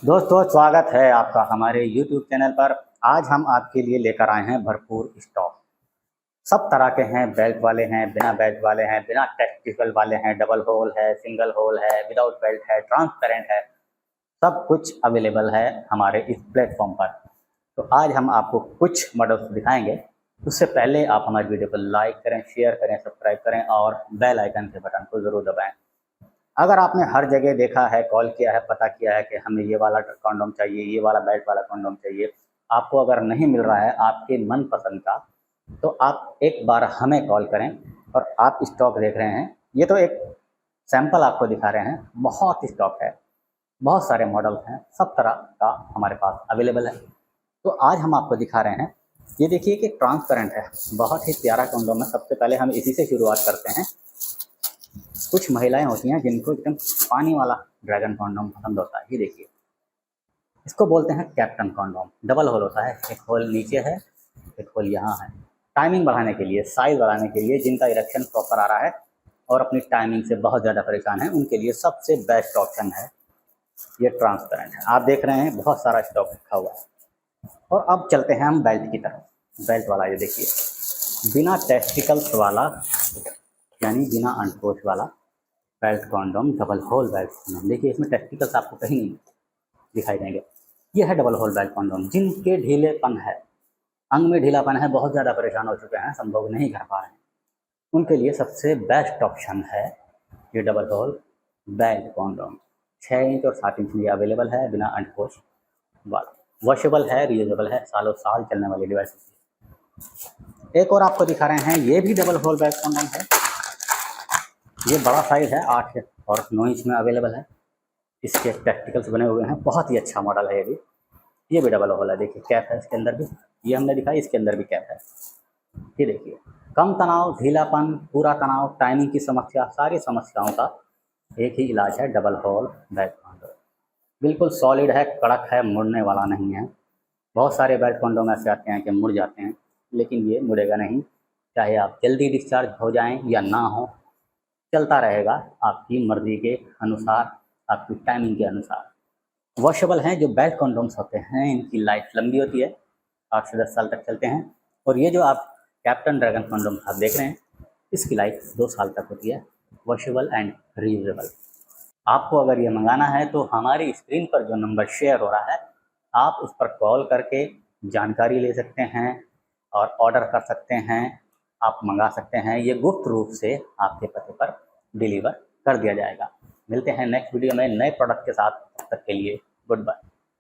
दोस्तों स्वागत है आपका हमारे YouTube चैनल पर। आज हम आपके लिए लेकर आए हैं भरपूर स्टॉक। सब तरह के हैं, बेल्ट वाले हैं, बिना बेल्ट वाले हैं, बिना टेक्टिकल वाले हैं, डबल होल है, सिंगल होल है, विदाउट बेल्ट है, ट्रांसपेरेंट है। सब कुछ अवेलेबल है हमारे इस प्लेटफॉर्म पर। तो आज हम आपको कुछ मॉडल्स दिखाएंगे। उससे पहले आप हमारी वीडियो को लाइक करें, शेयर करें, सब्सक्राइब करें और बेल आइकन के बटन को ज़रूर दबाएँ। अगर आपने हर जगह देखा है, कॉल किया है, पता किया है कि हमें ये वाला कॉन्डोम चाहिए, ये वाला बेल्ट वाला कॉन्डोम चाहिए, आपको अगर नहीं मिल रहा है आपके मनपसंद का, तो आप एक बार हमें कॉल करें। और आप स्टॉक देख रहे हैं, ये तो एक सैंपल आपको दिखा रहे हैं, बहुत स्टॉक है, बहुत सारे मॉडल्स हैं, सब तरह का हमारे पास अवेलेबल है। तो आज हम आपको दिखा रहे हैं, ये देखिए कि ट्रांसपेरेंट है, बहुत ही प्यारा कॉन्डोम है। सबसे पहले हम इसी से शुरुआत करते हैं। कुछ महिलाएं होती हैं जिनको एकदम पानी वाला ड्रैगन कॉन्डोम पसंद होता है। ये देखिए, इसको बोलते हैं कैप्टन कॉन्डोम। डबल होल होता है, एक होल नीचे है, एक होल यहाँ है। टाइमिंग बढ़ाने के लिए, साइज बढ़ाने के लिए, जिनका इरेक्शन प्रॉपर आ रहा है और अपनी टाइमिंग से बहुत ज़्यादा परेशान है, उनके लिए सबसे बेस्ट ऑप्शन है ये ट्रांसपेरेंट है। आप देख रहे हैं बहुत सारा स्टॉक रखा हुआ है। और अब चलते हैं हम बेल्ट की तरफ। बेल्ट वाला ये देखिए, बिना टेस्टिकल्स वाला, यानी बिना अंडकोश वाला belt condom, double hole belt condom. देखिए, इसमें टेस्टिकल्स आपको कहीं नहीं दिखाई देंगे। ये है डबल होल बेल्ट कॉन्डोम। जिनके ढीलेपन है, अंग में ढीलापन है, बहुत ज़्यादा परेशान हो चुके हैं, संभोग नहीं कर पा रहे हैं, उनके लिए सबसे बेस्ट ऑप्शन है ये double hole belt condom. 6 inch और 7 इंच में अवेलेबल है, बिना अंडकोश वाला। वॉशेबल है, रीयूजेबल है, सालों साल चलने वाली डिवाइस है। एक और आपको दिखा रहे हैं, ये भी डबल होल बेल्ट कॉन्डोम है। ये बड़ा साइज़ है, 8 और 9 इंच में अवेलेबल है। इसके प्रैक्टिकल्स बने हुए हैं, बहुत ही अच्छा मॉडल है ये भी डबल होल है। देखिए, कैप है इसके अंदर भी, ये हमने दिखाई, इसके अंदर भी कैप है। ये देखिए, कम तनाव, ढीलापन, पूरा तनाव, टाइमिंग की समस्या, सारी समस्याओं का एक ही इलाज है, डबल होल बेल्ट कॉन्डोम। बिल्कुल सॉलिड है, कड़क है, मुड़ने वाला नहीं है। बहुत सारे बेल्ट कॉन्डोम ऐसे आते हैं कि मुड़ जाते हैं, लेकिन ये मुड़ेगा नहीं। चाहे आप जल्दी डिस्चार्ज हो जाएँ या ना हो, चलता रहेगा आपकी मर्ज़ी के अनुसार, आपकी टाइमिंग के अनुसार। वॉशेबल हैं जो बेल्ट कॉन्डोम्स होते हैं, इनकी लाइफ लंबी होती है, 8 से 10 साल तक चलते हैं। और ये जो आप कैप्टन ड्रैगन कॉन्डोम आप देख रहे हैं, इसकी लाइफ 2 साल तक होती है, वॉशेबल एंड रीयूजेबल। आपको अगर ये मंगाना है तो हमारी स्क्रीन पर जो नंबर शेयर हो रहा है, आप उस पर कॉल करके जानकारी ले सकते हैं और ऑर्डर कर सकते हैं, आप मंगा सकते हैं। ये गुप्त रूप से आपके पते पर डिलीवर कर दिया जाएगा। मिलते हैं नेक्स्ट वीडियो में नए प्रोडक्ट के साथ। तब तक के लिए गुड बाय।